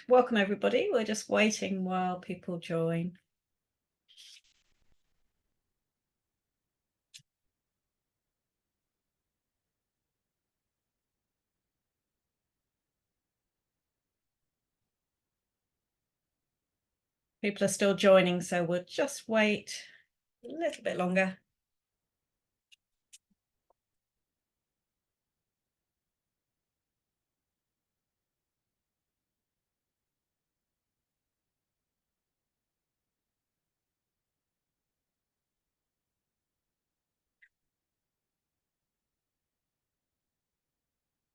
Welcome everybody. We're just waiting while people join. People are still joining, so we'll just wait a little bit longer.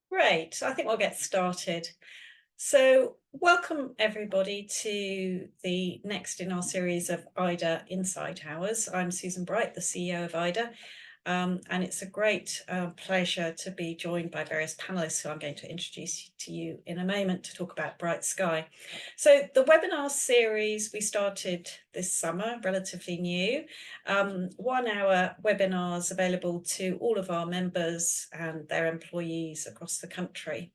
Great, I think we'll get started. So welcome everybody to the next in our series of IDA Insight Hours. I'm Susan Bright, the CEO of IDA. And it's a great pleasure to be joined by various panelists who I'm going to introduce to you in a moment to talk about Bright Sky. So the webinar series we started this summer, relatively new, 1 hour webinars available to all of our members and their employees across the country.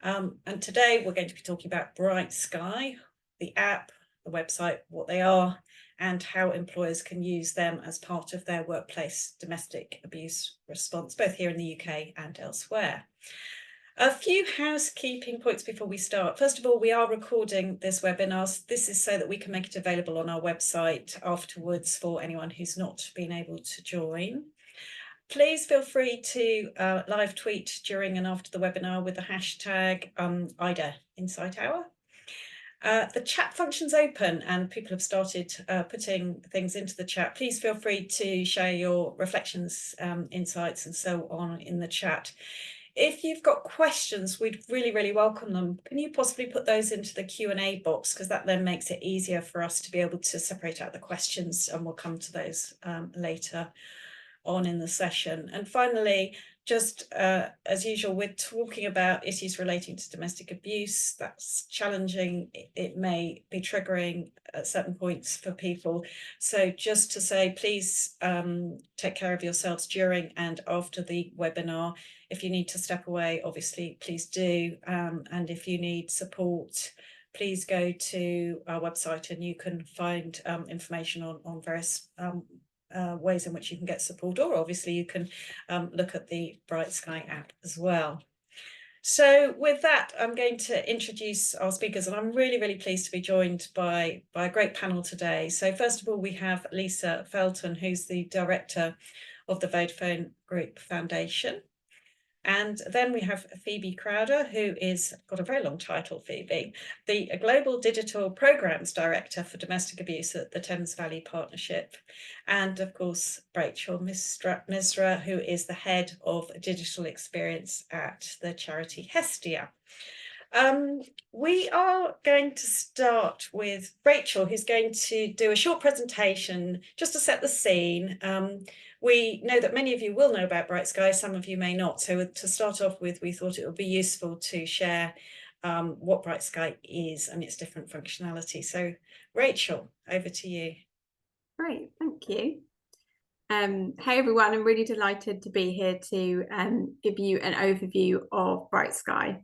And today we're going to be talking about Bright Sky, the app, the website, what they are, and how employers can use them as part of their workplace domestic abuse response, both here in the UK and elsewhere. A few housekeeping points before we start. First of all, we are recording this webinar. This is so that we can make it available on our website afterwards for anyone who's not been able to join. Please feel free to live tweet during and after the webinar with the hashtag IDA Insight Hour. The chat function's open and people have started putting things into the chat. Please feel free to share your reflections, insights and so on in the chat. If you've got questions, we'd really welcome them. Can you possibly put those into the Q&A box, because that then makes it easier for us to be able to separate out the questions, and we'll come to those later on in the session. And finally, just as usual, we're talking about issues relating to domestic abuse. That's challenging. It may be triggering at certain points for people. So just to say, please take care of yourselves during and after the webinar. If you need to step away, obviously, please do. And if you need support, please go to our website and you can find information on various ways in which you can get support, or obviously you can look at the Bright Sky app as well. So with that, I'm going to introduce our speakers, and I'm really pleased to be joined by a great panel today. So first of all, we have Lisa Felton, who's the director of the Vodafone Group Foundation. And then we have Phoebe Crowder, who is, got a very long title, Phoebe, the Global Digital Programs Director for Domestic Abuse at the Thames Valley Partnership. And of course, Rachel Misra, who is the Head of Digital Experience at the charity Hestia. We are going to start with Rachel, who's going to do a short presentation just to set the scene. We know that many of you will know about Bright Sky, some of you may not. So to start off with, we thought it would be useful to share what Bright Sky is and its different functionality. So Rachel, over to you. Great, thank you. Hey everyone, I'm really delighted to be here to give you an overview of Bright Sky.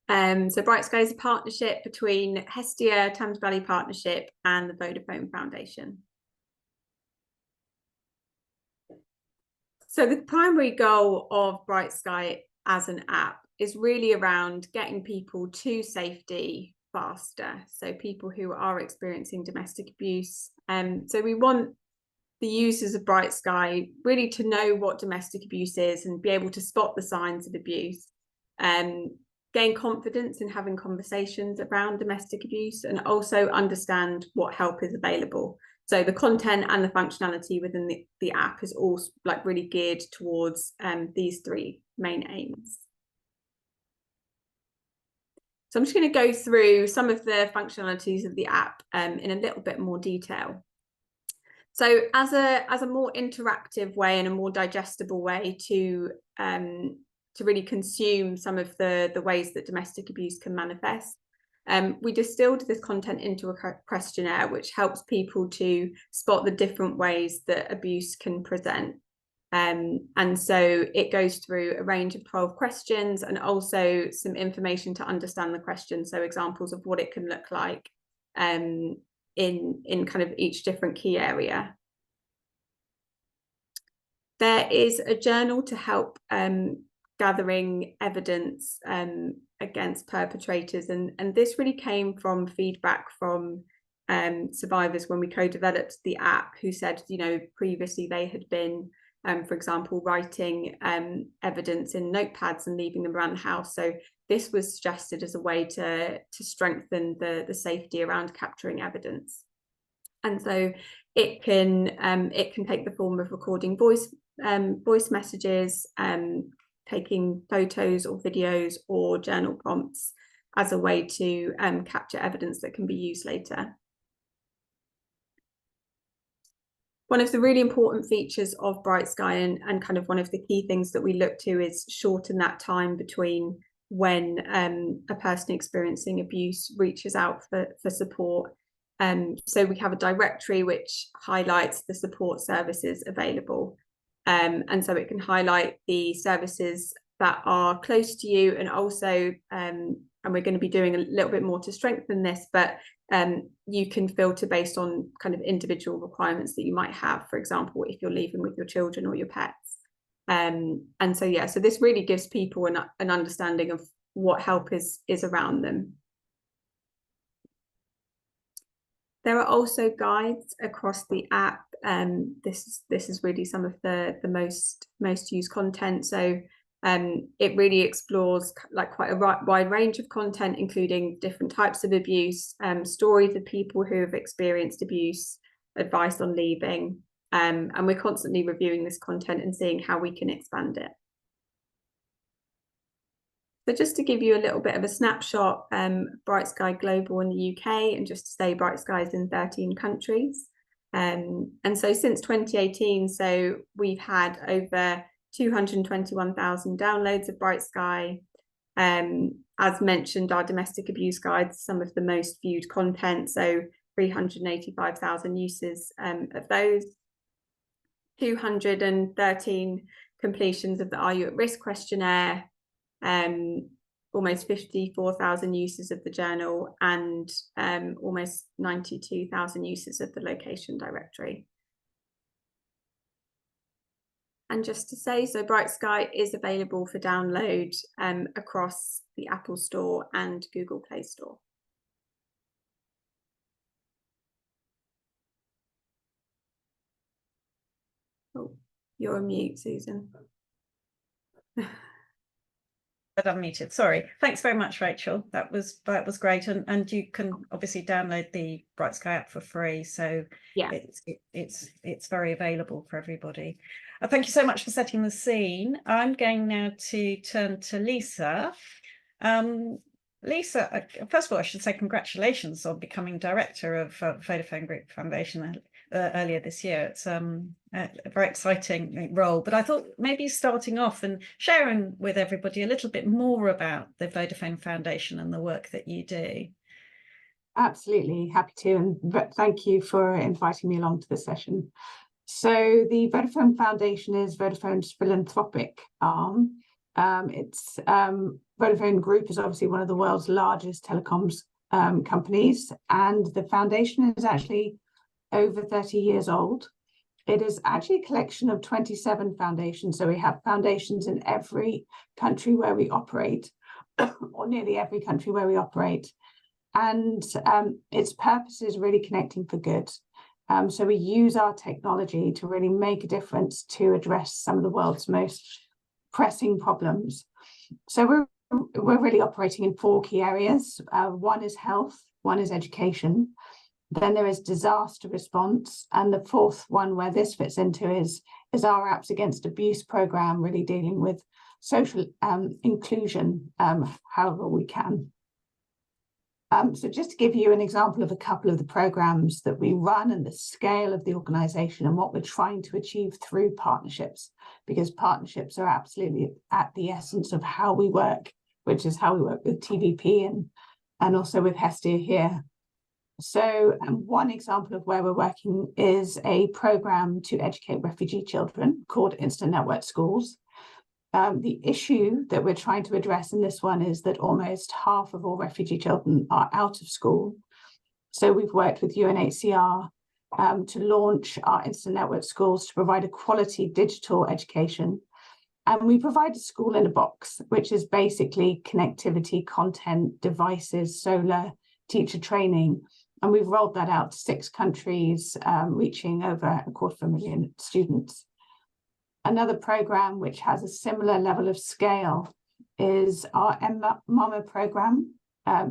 So Bright Sky is a partnership between Hestia, Thames Valley Partnership and the Vodafone Foundation. So the primary goal of Bright Sky as an app is really around getting people to safety faster. So people who are experiencing domestic abuse. So we want the users of Bright Sky really to know what domestic abuse is and be able to spot the signs of abuse, gain confidence in having conversations around domestic abuse, and also understand what help is available. So the content and the functionality within the app is all like really geared towards these three main aims. So I'm just going to go through some of the functionalities of the app in a little bit more detail. So as a more interactive way and a more digestible way to really consume some of the ways that domestic abuse can manifest, we distilled this content into a questionnaire which helps people to spot the different ways that abuse can present. And so it goes through a range of 12 questions and also some information to understand the question. So examples of what it can look like in kind of each different key area. There is a journal to help gathering evidence against perpetrators, and this really came from feedback from survivors when we co-developed the app, who said, you know, previously they had been, for example, writing evidence in notepads and leaving them around the house. So this was suggested as a way to strengthen the safety around capturing evidence. And so it can take the form of recording voice messages, taking photos or videos or journal prompts as a way to capture evidence that can be used later. One of the really important features of Bright Sky, and kind of one of the key things that we look to, is shorten that time between when a person experiencing abuse reaches out for support. So we have a directory which highlights the support services available. And so it can highlight the services that are close to you, and also, and we're going to be doing a little bit more to strengthen this, but you can filter based on kind of individual requirements that you might have, for example, if you're leaving with your children or your pets. And so, yeah, so this really gives people an understanding of what help is around them. There are also guides across the app. This is really some of the most used content. So it really explores like quite a wide range of content, including different types of abuse, stories of people who have experienced abuse, advice on leaving, and we're constantly reviewing this content and seeing how we can expand it. So just to give you a little bit of a snapshot, Bright Sky Global in the UK, and just to say Bright Sky is in 13 countries. And so since 2018, so we've had over 221,000 downloads of Bright Sky. As mentioned, our domestic abuse guides, some of the most viewed content, so 385,000 uses of those. 213 completions of the Are You at Risk questionnaire, almost 54,000 uses of the journal, and almost 92,000 uses of the location directory. And just to say, so Bright Sky is available for download across the Apple Store and Google Play Store. Oh, you're on mute, Susan. Unmuted, sorry. Thanks very much, Rachel. That was great, and you can obviously download the Bright Sky app for free, so yeah, it's very available for everybody. Thank you so much for setting the scene. I'm going now to turn to Lisa. Lisa, first of all, I should say congratulations on becoming director of Vodafone Group Foundation earlier this year. It's a very exciting role, but I thought maybe starting off and sharing with everybody a little bit more about the Vodafone Foundation and the work that you do. Absolutely, happy to, and thank you for inviting me along to the session. So the Vodafone Foundation is Vodafone's philanthropic arm. Vodafone Group is obviously one of the world's largest telecoms companies, and the foundation is actually over 30 years old. It is actually a collection of 27 foundations. So we have foundations in every country where we operate, or nearly every country where we operate. And its purpose is really connecting for good. So we use our technology to really make a difference to address some of the world's most pressing problems. So we're really operating in 4 key areas. One is health, one is education, then there is disaster response, and the 4th one where this fits into is our Apps Against Abuse program, really dealing with social inclusion however we can. So just to give you an example of a couple of the programs that we run and the scale of the organization and what we're trying to achieve through partnerships, because partnerships are absolutely at the essence of how we work, which is how we work with TVP and also with Hestia here. So one example of where we're working is a program to educate refugee children called Instant Network Schools. The issue that we're trying to address in this one is that almost half of all refugee children are out of school. So we've worked with UNHCR to launch our Instant Network Schools to provide a quality digital education. And we provide a school in a box, which is basically connectivity, content, devices, solar, teacher training. And we've rolled that out to 6 countries, reaching over 250,000 students. Another program which has a similar level of scale is our Mama program.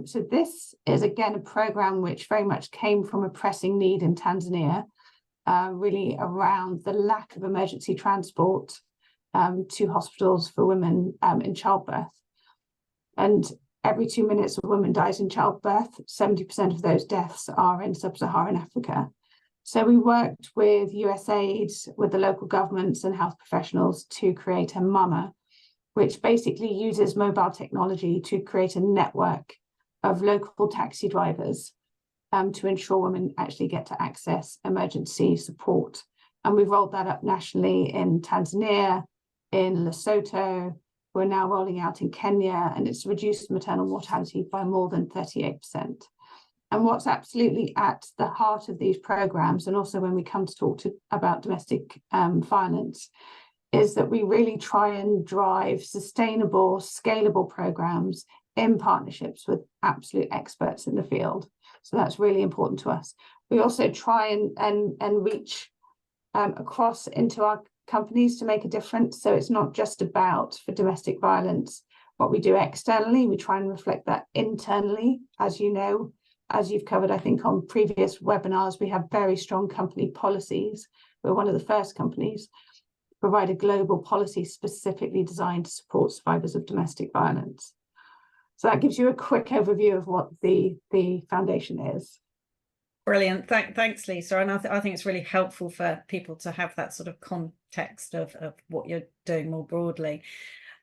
So this is, again, a program which very much came from a pressing need in Tanzania, really around the lack of emergency transport to hospitals for women in childbirth. And every 2 minutes a woman dies in childbirth. 70% of those deaths are in sub-Saharan Africa. So we worked with USAID, with the local governments and health professionals to create a Mama, which basically uses mobile technology to create a network of local taxi drivers to ensure women actually get to access emergency support. And we've rolled that up nationally in Tanzania, in Lesotho. We're now rolling out in Kenya, and it's reduced maternal mortality by more than 38%. And what's absolutely at the heart of these programs, and also when we come to talk about domestic violence, is that we really try and drive sustainable, scalable programs in partnerships with absolute experts in the field. So that's really important to us. We also try and reach across into our companies to make a difference. So it's not just about for domestic violence, what we do externally, we try and reflect that internally. As you know, as you've covered, I think, on previous webinars, we have very strong company policies. We're one of the first companies to provide a global policy specifically designed to support survivors of domestic violence. So that gives you a quick overview of what the foundation is. Brilliant. Thanks, Lisa. And I think it's really helpful for people to have that sort of context of what you're doing more broadly.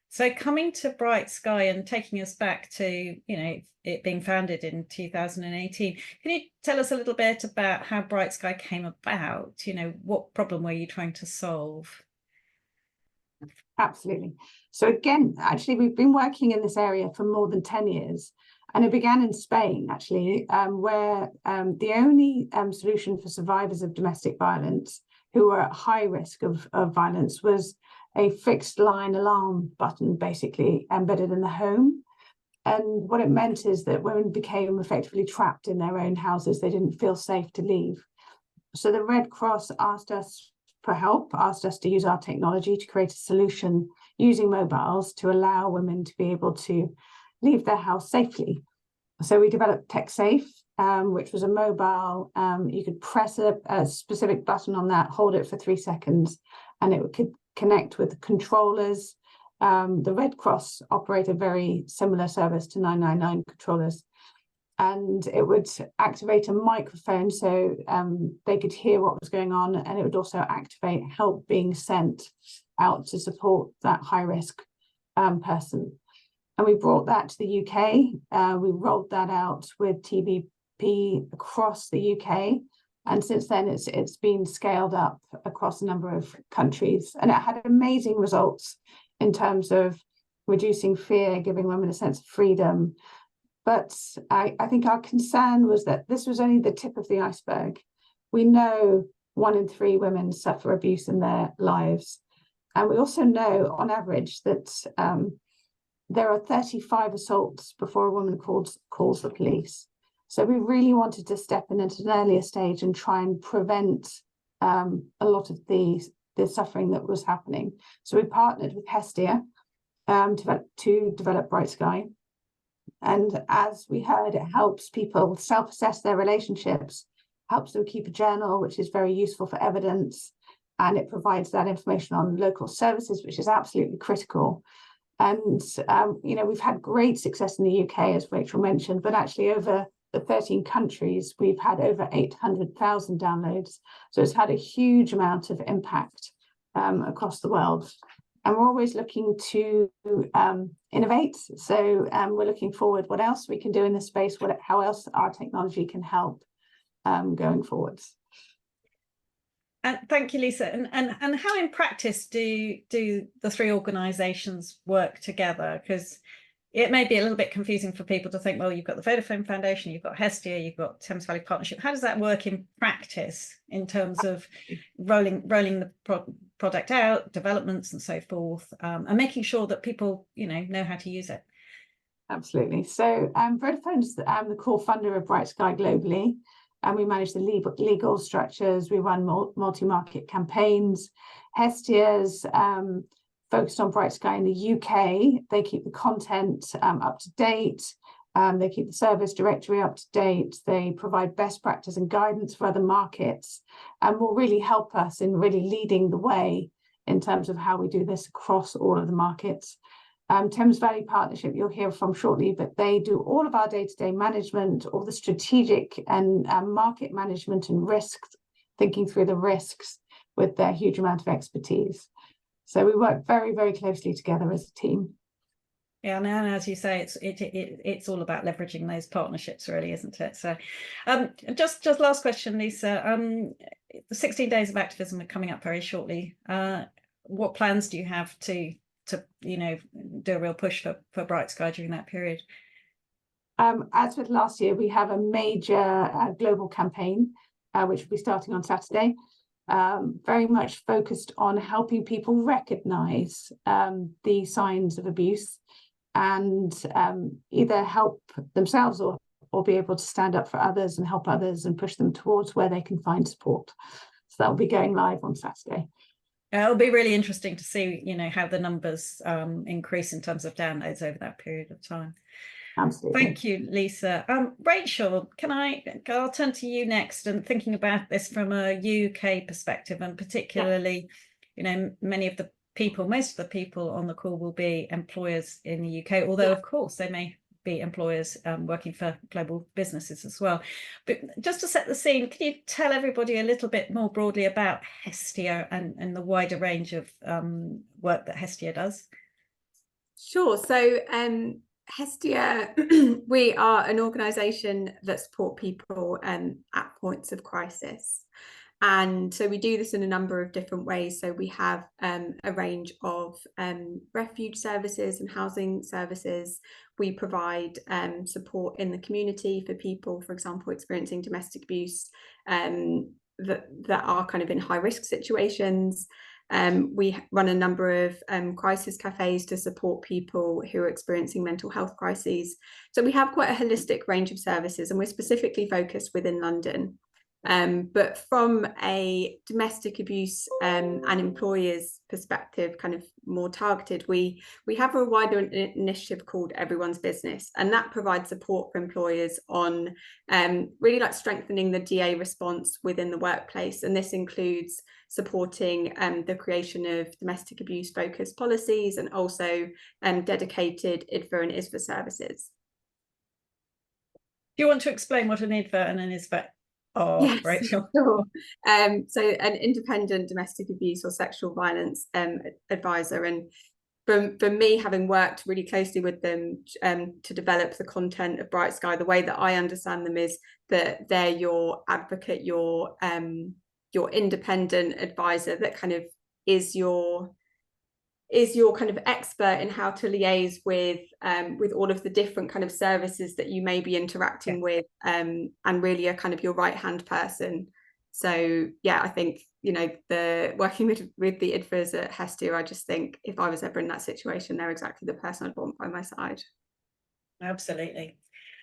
So coming to Bright Sky and taking us back to, it being founded in 2018, can you tell us a little bit about how Bright Sky came about? What problem were you trying to solve? Absolutely. So again, actually, we've been working in this area for more than 10 years. And it began in Spain, actually, where the only solution for survivors of domestic violence who were at high risk of violence was a fixed line alarm button, basically embedded in the home. And what it meant is that women became effectively trapped in their own houses. They didn't feel safe to leave. So the Red Cross asked us for help, asked us to use our technology to create a solution using mobiles to allow women to be able to leave their house safely. So we developed TechSafe, which was a mobile. You could press a specific button on that, hold it for 3 seconds, and it could connect with controllers. The Red Cross operate a very similar service to 999 controllers. And it would activate a microphone so they could hear what was going on, and it would also activate help being sent out to support that high-risk person. And we brought that to the UK. We rolled that out with TBP across the UK. And since then, it's been scaled up across a number of countries. And it had amazing results in terms of reducing fear, giving women a sense of freedom. But I think our concern was that this was only the tip of the iceberg. We know 1 in 3 women suffer abuse in their lives. And we also know, on average, that there are 35 assaults before a woman calls the police. So we really wanted to step in at an earlier stage and try and prevent a lot of the suffering that was happening. So we partnered with Hestia to develop Bright Sky. And as we heard, it helps people self-assess their relationships, helps them keep a journal, which is very useful for evidence. And it provides that information on local services, which is absolutely critical. And, we've had great success in the UK, as Rachel mentioned, but actually over the 13 countries, we've had over 800,000 downloads. So it's had a huge amount of impact across the world. And we're always looking to innovate. So we're looking forward what else we can do in this space, how else our technology can help going forwards. And thank you, Lisa. And how in practice do the three organisations work together? Because it may be a little bit confusing for people to think, well, you've got the Vodafone Foundation, you've got Hestia, you've got Thames Valley Partnership. How does that work in practice in terms of rolling the product out, developments and so forth, and making sure that people, know how to use it? Absolutely. So Vodafone is the core funder of Bright Sky globally, and we manage the legal structures. We run multi-market campaigns. Hestia's focused on Bright Sky in the UK. They keep the content up to date. They keep the service directory up to date. They provide best practice and guidance for other markets, and will really help us in really leading the way in terms of how we do this across all of the markets. Thames Valley Partnership, you'll hear from shortly, but they do all of our day-to-day management, all the strategic and market management and risks, thinking through the risks with their huge amount of expertise. So we work very, very closely together as a team. Yeah, and as you say, it's all about leveraging those partnerships, really, isn't it? So, just last question, Lisa. The 16 days of activism are coming up very shortly. What plans do you have to do a real push for Bright Sky during that period? As with last year, we have a major global campaign, which will be starting on Saturday. Very much focused on helping people recognize the signs of abuse and either help themselves or be able to stand up for others and help others and push them towards where they can find support. So that will be going live on Saturday. It'll be really interesting to see, how the numbers increase in terms of downloads over that period of time. Absolutely. Thank you, Lisa. Rachel, I'll turn to you next, and thinking about this from a UK perspective, and particularly, most of the people on the call will be employers in the UK, although of course they may be employers working for global businesses as well. But just to set the scene, can you tell everybody a little bit more broadly about Hestia and the wider range of work that Hestia does? Sure. So Hestia, we are an organisation that support people at points of crisis. And so we do this in a number of different ways. So we have a range of refuge services and housing services. We provide support in the community for people, for example, experiencing domestic abuse that are kind of in high risk situations. We run a number of crisis cafes to support people who are experiencing mental health crises. So we have quite a holistic range of services, and we're specifically focused within London. But from a domestic abuse and employers perspective, kind of more targeted, we have a wider initiative called Everyone's Business, and that provides support for employers on really like strengthening the DA response within the workplace. And this includes supporting the creation of domestic abuse focused policies, and also dedicated IDVA and ISVA services. Do you want to explain what an IDVA and an ISVA? Oh, yes, Rachel. Sure. So an independent domestic abuse or sexual violence advisor, and for me, having worked really closely with them to develop the content of Bright Sky, the way that I understand them is that they're your advocate, your independent advisor that kind of is your kind of expert in how to liaise with all of the different kind of services that you may be interacting with, and really a kind of your right hand person. So yeah, I think the working with the IDVAs at Hestia, I just think if I was ever in that situation, they're exactly the person I'd want by my side. Absolutely.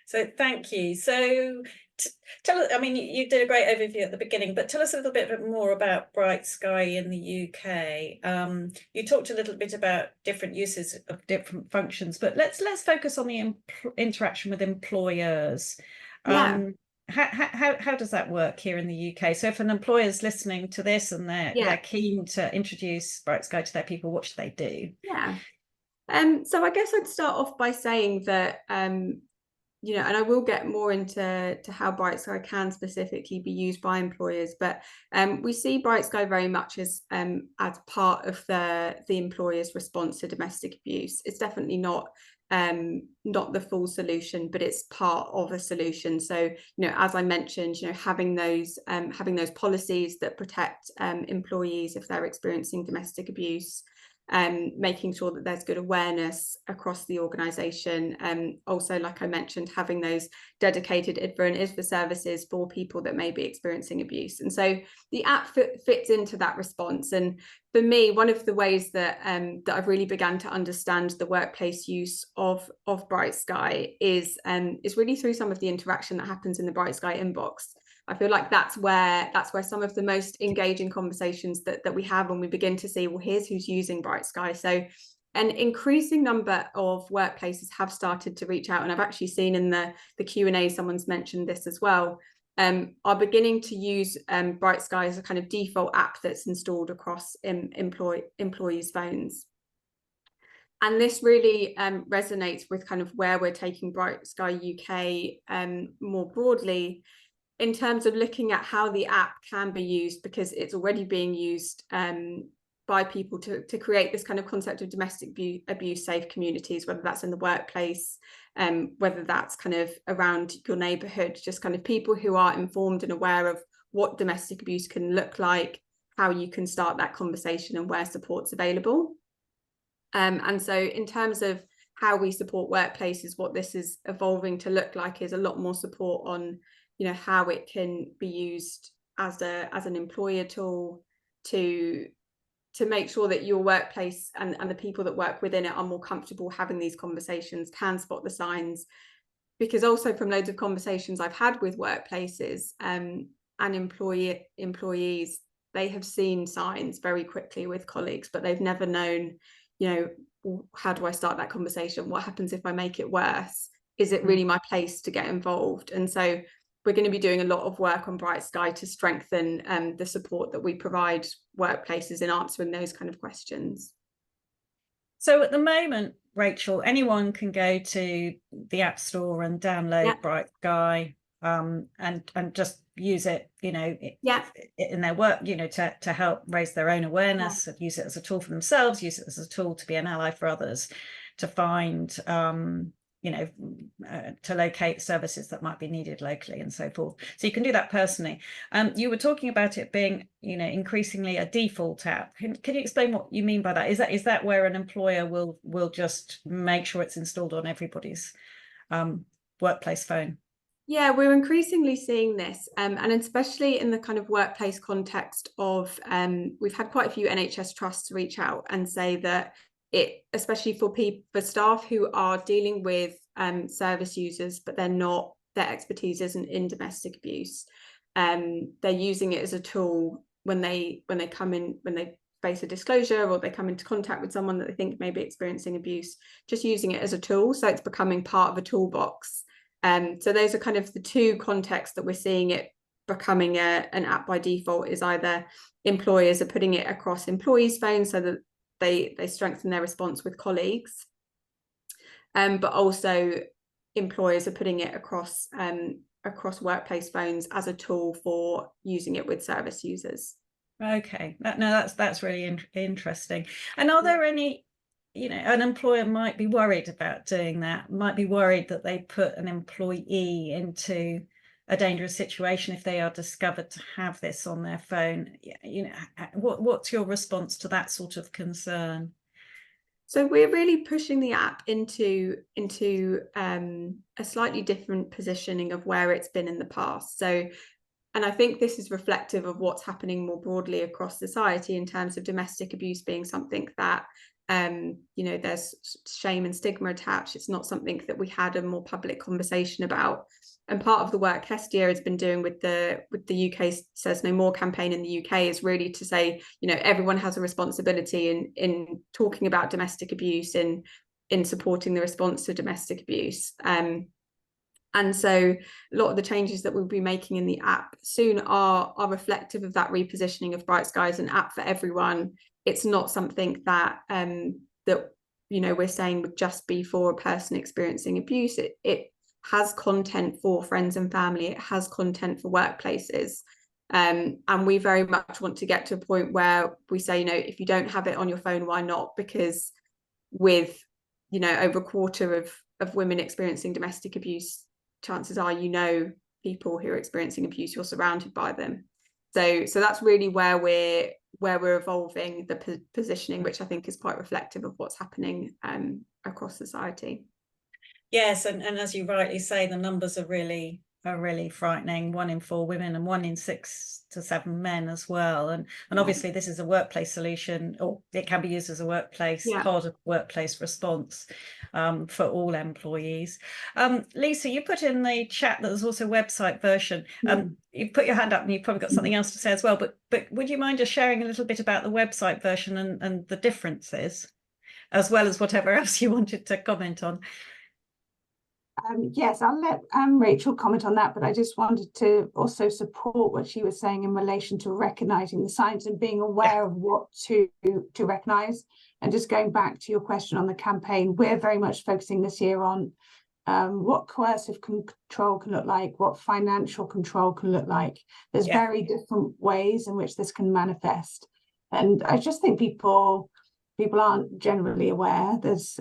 So thank you. So tell us, I mean, you did a great overview at the beginning, but tell us a little bit more about Bright Sky in the UK. You talked a little bit about different uses of different functions, but let's focus on the interaction with employers. How does that work here in the UK? So if an employer is listening to this and they're keen to introduce Bright Sky to their people, what should they do? Yeah. So I guess I'd start off by saying that and I will get more into how Bright Sky can specifically be used by employers, but we see Bright Sky very much as part of the employer's response to domestic abuse. It's definitely not not the full solution, but it's part of a solution. So, as I mentioned, having those policies that protect employees if they're experiencing domestic abuse, making sure that there's good awareness across the organisation. Also, like I mentioned, having those dedicated IDVA and ISVA services for people that may be experiencing abuse. And so the app fits into that response. And for me, one of the ways that I've really begun to understand the workplace use of Bright Sky is really through some of the interaction that happens in the Bright Sky inbox. I feel like that's where some of the most engaging conversations that we have when we begin to see, well, here's who's using Bright Sky. So an increasing number of workplaces have started to reach out, and I've actually seen in the Q&A someone's mentioned this as well, are beginning to use Bright Sky as a kind of default app that's installed across employees' phones. And this really resonates with kind of where we're taking Bright Sky UK more broadly, in terms of looking at how the app can be used, because it's already being used by people to create this kind of concept of domestic abuse safe communities, whether that's in the workplace, whether that's kind of around your neighbourhood, just kind of people who are informed and aware of what domestic abuse can look like, how you can start that conversation and where support's available. And so in terms of how we support workplaces, what this is evolving to look like is a lot more support on how it can be used as an employer tool to make sure that your workplace and the people that work within it are more comfortable having these conversations, can spot the signs. Because also from loads of conversations I've had with workplaces and employees, they have seen signs very quickly with colleagues, but they've never known, how do I start that conversation? What happens if I make it worse? Is it really my place to get involved? And so we're going to be doing a lot of work on Bright Sky to strengthen the support that we provide workplaces in answering those kind of questions. So at the moment, Rachel, anyone can go to the App Store and download Bright Sky and just use it, in their work, to help raise their own awareness, use it as a tool for themselves, use it as a tool to be an ally for others, to find to locate services that might be needed locally and so forth. So you can do that personally. You were talking about it being, increasingly a default app. Can you explain what you mean by that? Is that where an employer will just make sure it's installed on everybody's workplace phone? Yeah, we're increasingly seeing this, and especially in the kind of workplace context of, we've had quite a few NHS trusts reach out and say that especially for staff who are dealing with service users, but their expertise isn't in domestic abuse. They're using it as a tool when they come in, when they face a disclosure or they come into contact with someone that they think may be experiencing abuse, just using it as a tool. So it's becoming part of a toolbox. So those are kind of the two contexts that we're seeing it becoming an app by default, is either employers are putting it across employees' phones so that they strengthen their response with colleagues, but also employers are putting it across workplace phones as a tool for using it with service users. Okay, that's really interesting. And are there any, an employer might be worried about doing that, might be worried that they put an employee into a dangerous situation if they are discovered to have this on their phone? What's your response to that sort of concern? So we're really pushing the app into a slightly different positioning of where it's been in the past. So, and I think this is reflective of what's happening more broadly across society in terms of domestic abuse being something that there's shame and stigma attached. It's not something that we had a more public conversation about. And part of the work Hestia has been doing with the UK Says No More campaign in the UK is really to say, everyone has a responsibility in talking about domestic abuse, in supporting the response to domestic abuse. And so a lot of the changes that we'll be making in the app soon are reflective of that repositioning of Bright Sky as an app for everyone. It's not something that we're saying would just be for a person experiencing abuse. It has content for friends and family. It has content for workplaces. And we very much want to get to a point where we say, if you don't have it on your phone, why not? Because with you know, over a quarter of women experiencing domestic abuse, chances are, you know, people who are experiencing abuse, you're surrounded by them. So that's really where we're evolving the positioning, which I think is quite reflective of what's happening across society. Yes, and as you rightly say, the numbers are really frightening. 1 in 4 women and 1 in 6 to 7 men as well. And obviously this is a workplace solution, or it can be used as a workplace, part of workplace response for all employees. Lisa, you put in the chat that there's also a website version. You put your hand up and you've probably got something else to say as well, but would you mind just sharing a little bit about the website version and the differences, as well as whatever else you wanted to comment on? Yes, I'll let Rachel comment on that, but I just wanted to also support what she was saying in relation to recognizing the signs and being aware of what to recognize. And just going back to your question on the campaign, we're very much focusing this year on what coercive control can look like, what financial control can look like. There's very different ways in which this can manifest. And I just think people aren't generally aware. There's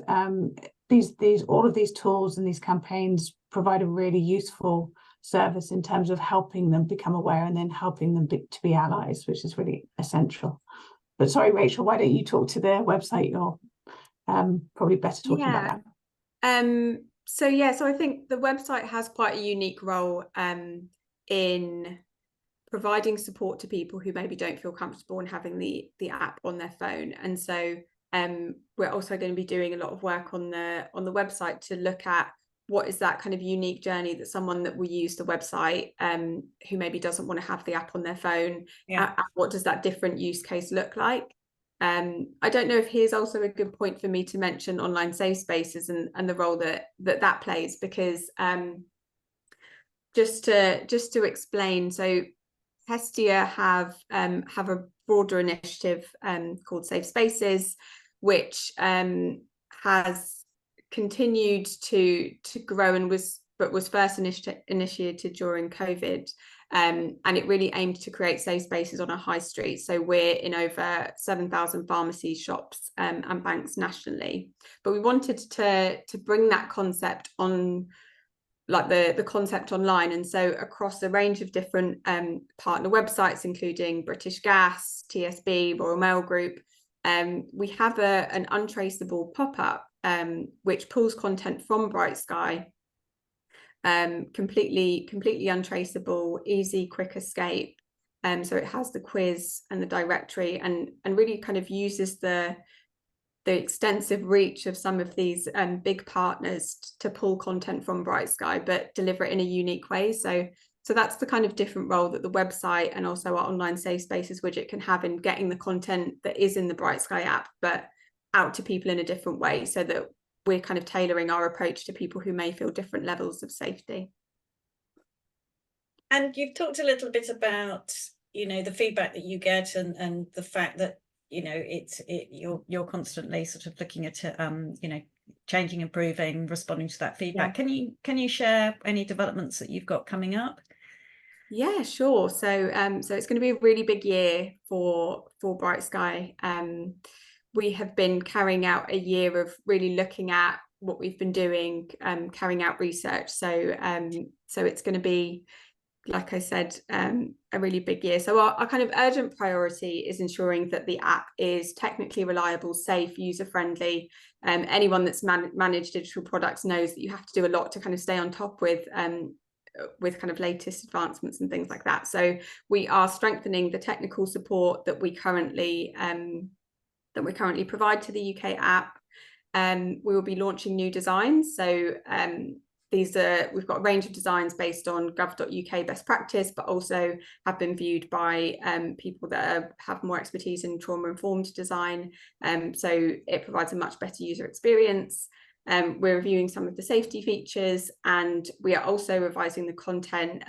all of these tools and these campaigns provide a really useful service in terms of helping them become aware and then helping them to be allies, which is really essential. But sorry, Rachel, why don't you talk to the website? You're probably better talking about that. So I think the website has quite a unique role in providing support to people who maybe don't feel comfortable in having the app on their phone. And so we're also going to be doing a lot of work on the website to look at what is that kind of unique journey that someone that will use the website who maybe doesn't want to have the app on their phone, what does that different use case look like? I don't know if here's also a good point for me to mention online safe spaces and the role that plays, because just to explain, so Hestia have a broader initiative called Safe Spaces, which has continued to grow and was first initiated during COVID, and it really aimed to create safe spaces on a high street. So we're in over 7,000 pharmacies, shops and banks nationally, but we wanted to bring that concept on, like the concept online. And so across a range of different partner websites, including British Gas, TSB, Royal Mail Group, we have an untraceable pop-up which pulls content from Bright Sky, completely untraceable, easy, quick escape. So it has the quiz and the directory, and really kind of uses the extensive reach of some of these big partners to pull content from Bright Sky, but deliver it in a unique way. So that's the kind of different role that the website and also our online safe spaces widget can have in getting the content that is in the Bright Sky app, but out to people in a different way, so that we're kind of tailoring our approach to people who may feel different levels of safety. And you've talked a little bit about, you know, the feedback that you get and the fact that, you know, you're constantly sort of looking at you know, changing, improving, responding to that feedback. Can you share any developments that you've got coming up? Yeah, sure. So so it's going to be a really big year for Bright Sky. We have been carrying out a year of really looking at what we've been doing, carrying out research. So so it's going to be, like I said, a really big year. So our kind of urgent priority is ensuring that the app is technically reliable, safe, user-friendly. Anyone that's managed digital products knows that you have to do a lot to kind of stay on top with kind of latest advancements and things like that. So we are strengthening the technical support that we currently provide to the UK app. We will be launching new designs. So we've got a range of designs based on gov.uk best practice, but also have been viewed by people that have more expertise in trauma-informed design. So it provides a much better user experience. We're reviewing some of the safety features, and we are also revising the content.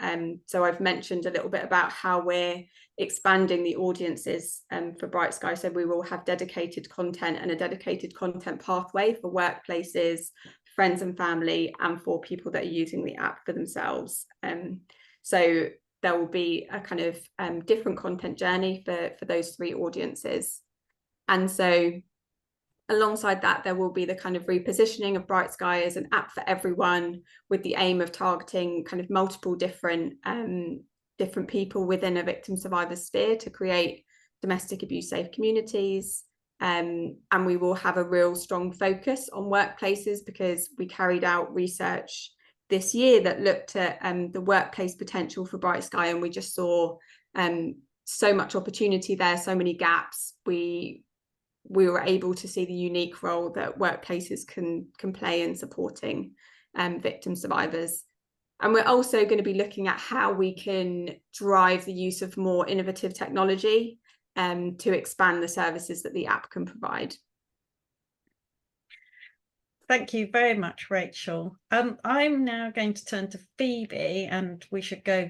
So I've mentioned a little bit about how we're expanding the audiences for Bright Sky. So we will have dedicated content and a dedicated content pathway for workplaces, friends and family, and for people that are using the app for themselves. So there will be a kind of different content journey for those three audiences. And so alongside that, there will be the kind of repositioning of Bright Sky as an app for everyone, with the aim of targeting kind of multiple different people within a victim survivor sphere to create domestic abuse safe communities. And we will have a real strong focus on workplaces, because we carried out research this year that looked at the workplace potential for Bright Sky, and we just saw so much opportunity there, so many gaps. We were able to see the unique role that workplaces can play in supporting victim survivors. And we're also going to be looking at how we can drive the use of more innovative technology to expand the services that the app can provide. Thank you very much, Rachel. I'm now going to turn to Phoebe, and we should go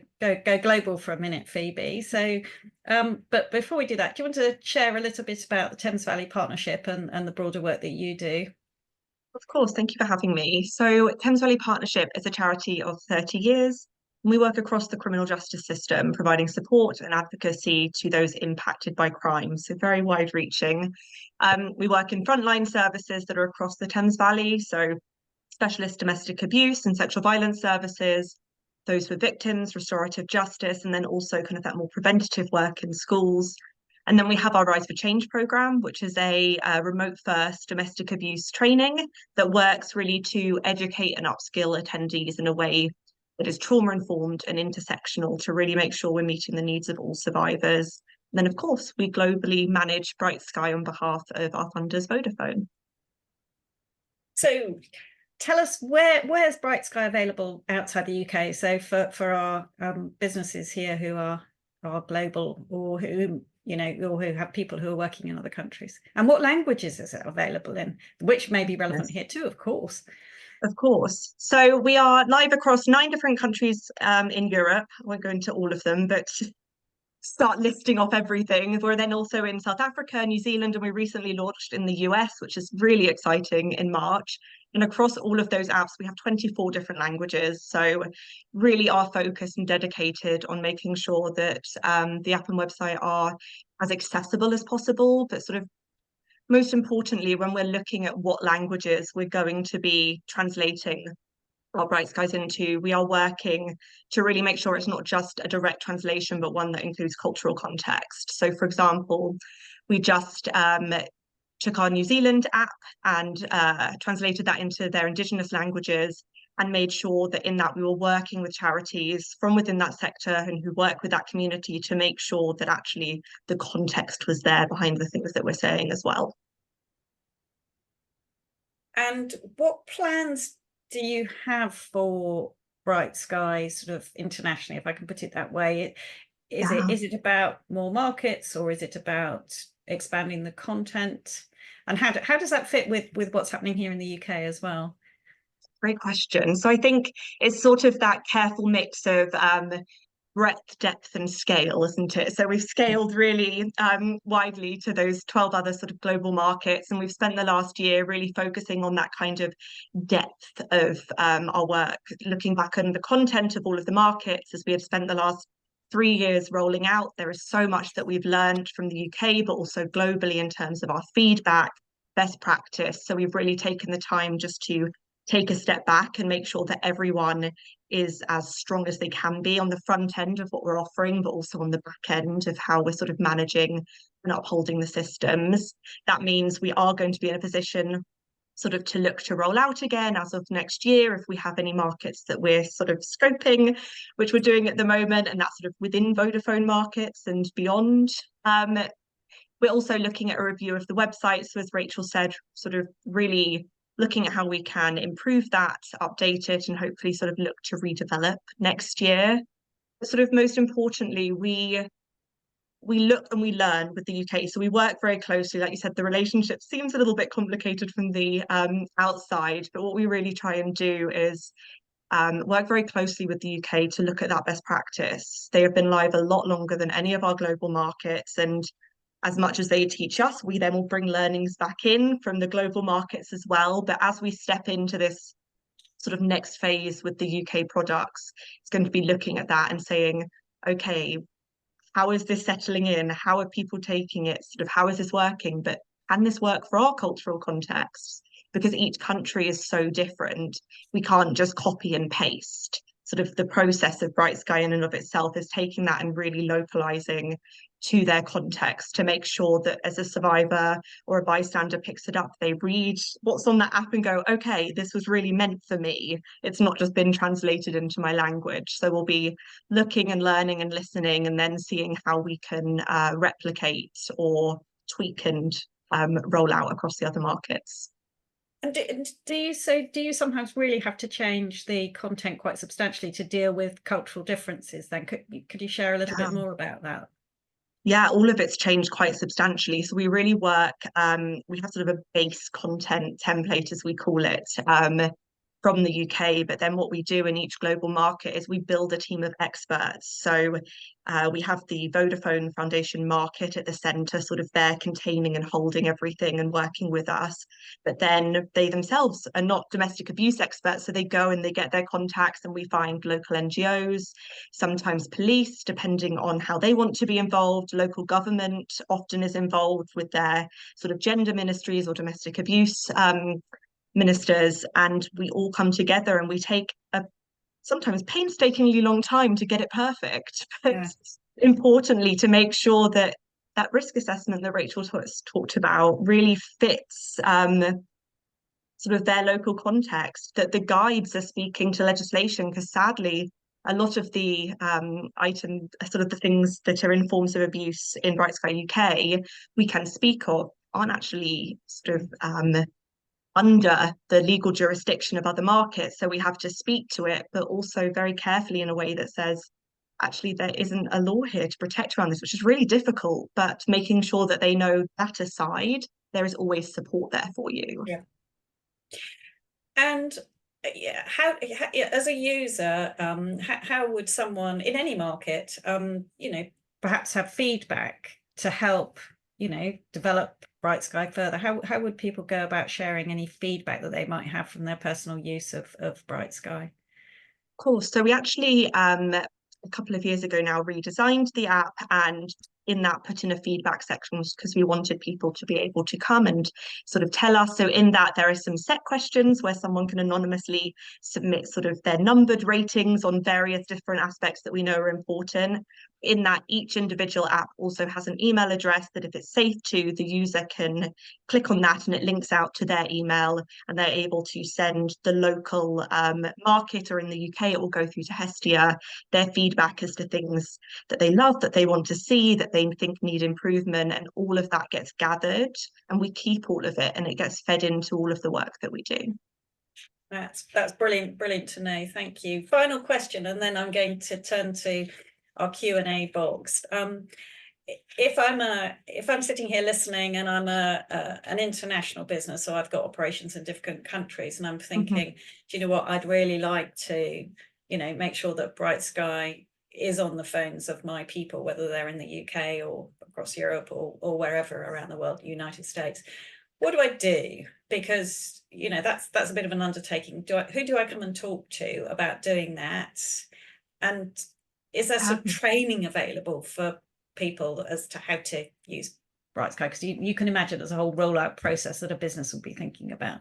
global for a minute, Phoebe. So, but before we do that, do you want to share a little bit about the Thames Valley Partnership and the broader work that you do? Of course, thank you for having me. So Thames Valley Partnership is a charity of 30 years. We work across the criminal justice system, providing support and advocacy to those impacted by crime, so very wide-reaching. We work in frontline services that are across the Thames Valley, so specialist domestic abuse and sexual violence services, those for victims, restorative justice, and then also kind of that more preventative work in schools. And then we have our Rise for Change programme, which is a remote-first domestic abuse training that works really to educate and upskill attendees in a way that is trauma-informed and intersectional to really make sure we're meeting the needs of all survivors. And then, of course, we globally manage Bright Sky on behalf of our funders, Vodafone. So tell us, where's Bright Sky available outside the UK? So for our businesses here who are global, or who or who have people who are working in other countries, and what languages is it available in, which may be relevant here too, of course. Of course. So we are live across 9 different countries in Europe. I won't go into all of them, but start listing off everything. We're then also in South Africa, New Zealand, and we recently launched in the US, which is really exciting, in March. And across all of those apps, we have 24 different languages. So really are focused and dedicated on making sure that the app and website are as accessible as possible, but sort of most importantly, when we're looking at what languages we're going to be translating our Bright Skies into, we are working to really make sure it's not just a direct translation, but one that includes cultural context. So, for example, we just took our New Zealand app and translated that into their Indigenous languages, and made sure that in that we were working with charities from within that sector and who work with that community to make sure that actually the context was there behind the things that we're saying as well. And what plans do you have for Bright Sky sort of internationally, if I can put it that way? Is it about more markets, or is it about expanding the content? And how does that fit with what's happening here in the UK as well? Great question. So I think it's sort of that careful mix of breadth, depth and scale, isn't it? So we've scaled really widely to those 12 other sort of global markets, and we've spent the last year really focusing on that kind of depth of our work, looking back on the content of all of the markets as we had spent the last 3 years rolling out. There is so much that we've learned from the UK, but also globally in terms of our feedback, best practice. So we've really taken the time just to take a step back and make sure that everyone is as strong as they can be on the front end of what we're offering, but also on the back end of how we're sort of managing and upholding the systems. That means we are going to be in a position sort of to look to roll out again as of next year if we have any markets that we're sort of scoping, which we're doing at the moment, and that's sort of within Vodafone markets and beyond. We're also looking at a review of the website, so as Rachel said, sort of really looking at how we can improve that, update it, and hopefully sort of look to redevelop next year. But sort of most importantly, we look and we learn with the UK. So we work very closely. Like you said, the relationship seems a little bit complicated from the outside, but what we really try and do is work very closely with the UK to look at that best practice. They have been live a lot longer than any of our global markets, and as much as they teach us, we then will bring learnings back in from the global markets as well. But as we step into this sort of next phase with the UK products, it's going to be looking at that and saying, okay, how is this settling in? How are people taking it? Sort of how is this working? But can this work for our cultural contexts? Because each country is so different, we can't just copy and paste. Sort of the process of Bright Sky in and of itself is taking that and really localizing to their context to make sure that as a survivor or a bystander picks it up, they read what's on that app and go, okay, this was really meant for me. It's not just been translated into my language. So we'll be looking and learning and listening and then seeing how we can replicate or tweak and roll out across the other markets. And do you sometimes really have to change the content quite substantially to deal with cultural differences then? Could you share a little bit more about that? Yeah, all of it's changed quite substantially. So we really work, we have sort of a base content template, as we call it, from the UK. But then what we do in each global market is we build a team of experts. So we have the Vodafone Foundation market at the centre, sort of there containing and holding everything and working with us. But then they themselves are not domestic abuse experts. So they go and they get their contacts and we find local NGOs, sometimes police, depending on how they want to be involved. Local government often is involved with their sort of gender ministries or domestic abuse ministers, and we all come together and we take a sometimes painstakingly long time to get it perfect, but importantly to make sure that that risk assessment that Rachel talked about really fits sort of their local context, that the guides are speaking to legislation, because sadly a lot of the sort of the things that are in forms of abuse in Bright Sky UK we can speak of aren't actually sort of under the legal jurisdiction of other markets. So we have to speak to it, but also very carefully in a way that says, actually, there isn't a law here to protect around this, which is really difficult, but making sure that they know that aside, there is always support there for you. Yeah. And how as a user, how would someone in any market, perhaps have feedback to help, develop Bright Sky further? How would people go about sharing any feedback that they might have from their personal use of Bright Sky? Of course. So we actually, a couple of years ago now, redesigned the app, and in that put in a feedback section because we wanted people to be able to come and sort of tell us. So in that there are some set questions where someone can anonymously submit sort of their numbered ratings on various different aspects that we know are important. In that, each individual app also has an email address that if it's safe to, the user can click on that and it links out to their email, and they're able to send the local market, or in the UK it will go through to Hestia, their feedback as to things that they love, that they want to see, that they think need improvement, and all of that gets gathered and we keep all of it and it gets fed into all of the work that we do. That's brilliant to know. Thank you. Final question, and then I'm going to turn to our Q&A box. If I'm sitting here listening and I'm an international business, so I've got operations in different countries, and I'm thinking, do you know what, I'd really like to, make sure that Bright Sky is on the phones of my people, whether they're in the UK or across Europe or wherever around the world, United States. What do I do? Because that's a bit of an undertaking. Who do I come and talk to about doing that? And is there some training available for people as to how to use Bright Sky? Because you can imagine there's a whole rollout process that a business will be thinking about.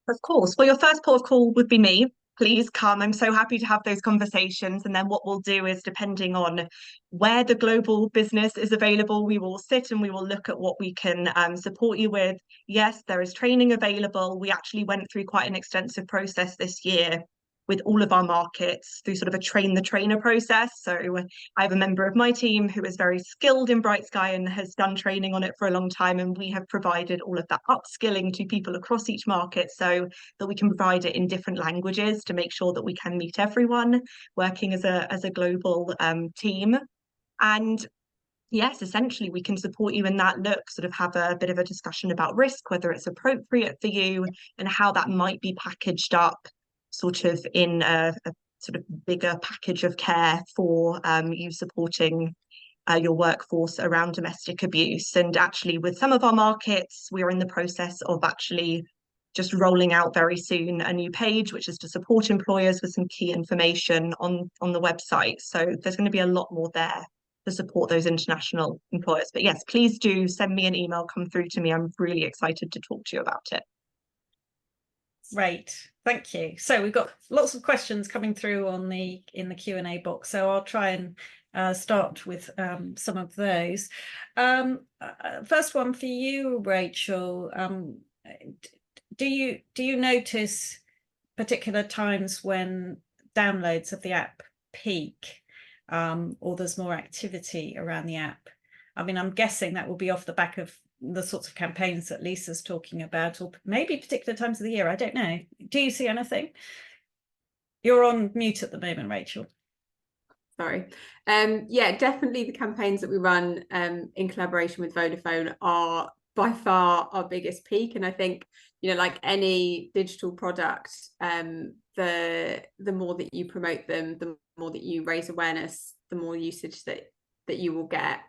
Of course. Well, your first port of call would be me. Please come. I'm so happy to have those conversations. And then what we'll do is, depending on where the global business is available, we will sit and we will look at what we can support you with. Yes, there is training available. We actually went through quite an extensive process this year with all of our markets through sort of a train the trainer process. So I have a member of my team who is very skilled in Bright Sky and has done training on it for a long time, and we have provided all of that upskilling to people across each market so that we can provide it in different languages to make sure that we can meet everyone working as a global team. And yes, essentially we can support you in that look, sort of have a bit of a discussion about risk, whether it's appropriate for you and how that might be packaged up sort of in a sort of bigger package of care for you supporting your workforce around domestic abuse. And actually with some of our markets, we're in the process of actually just rolling out very soon a new page, which is to support employers with some key information on the website. So there's going to be a lot more there to support those international employers. But yes, please do send me an email, come through to me. I'm really excited to talk to you about it. Great, thank you. So we've got lots of questions coming through in the Q&A box, so I'll try and start with some of those. First one for you, Rachel. Do you notice particular times when downloads of the app peak, or there's more activity around the app? I mean, I'm guessing that will be off the back of the sorts of campaigns that Lisa's talking about, or maybe particular times of the year. I don't know. Do you see anything? You're on mute at the moment, Rachel. Sorry. Yeah, definitely the campaigns that we run in collaboration with Vodafone are by far our biggest peak. And I think, you know, like any digital product, the more that you promote them, the more that you raise awareness, the more usage that you will get.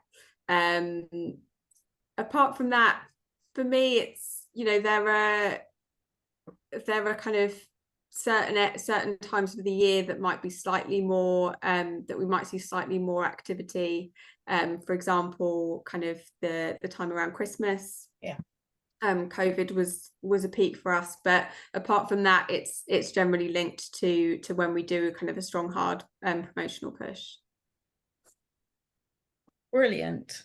Apart from that, for me, it's, you know, there are kind of certain times of the year that might be slightly more, that we might see slightly more activity. For example, kind of the time around Christmas. Yeah. COVID was a peak for us, but apart from that, it's generally linked to when we do kind of a strong, hard promotional push. Brilliant.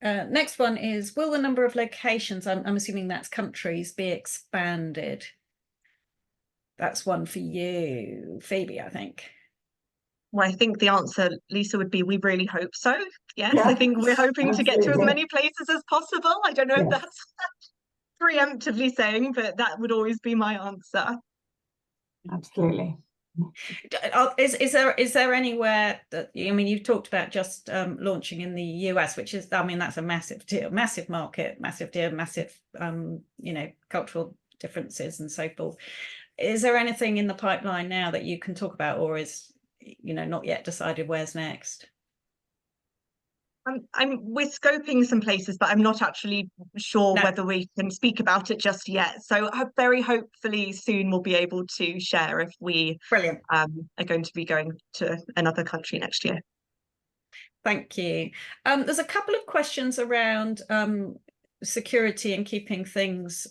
Next one is, will the number of locations, I'm assuming that's countries, be expanded? That's one for you, Phoebe, I think. Well, I think the answer, Lisa, would be we really hope so. Yes, Yeah, I think we're hoping to get to as absolutely. many places as possible. I don't know if Yes. that's preemptively saying, but that would always be my answer. Absolutely. Is there anywhere that, I mean, you've talked about just launching in the US, which is, I mean, that's a massive deal, massive market, massive deal, massive you know, cultural differences and so forth. Is there anything in the pipeline now that you can talk about, or is, you know, not yet decided where's next? We're scoping some places, but I'm not actually sure No. whether we can speak about it just yet. So very hopefully soon we'll be able to share if we Brilliant. are going to be going to another country next year. Thank you. There's a couple of questions around security and keeping things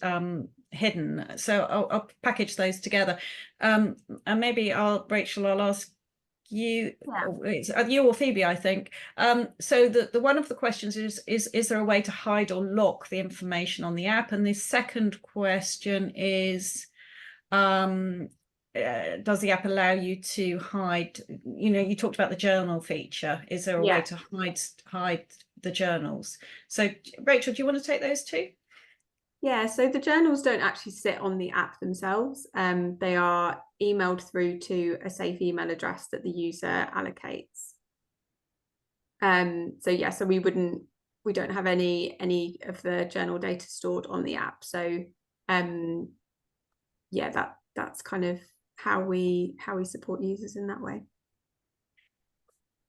hidden. So I'll package those together. And maybe Rachel, I'll ask you, it's you or Phoebe, I think. So the one of the questions is there a way to hide or lock the information on the app? And the second question is, does the app allow you to hide, you know, you talked about the journal feature. Is there a way to hide the journals? So Rachel, do you want to take those two? Yeah, so the journals don't actually sit on the app themselves. They are emailed through to a safe email address that the user allocates. So yeah, so we don't have any of the journal data stored on the app. So yeah, that's kind of how we support users in that way.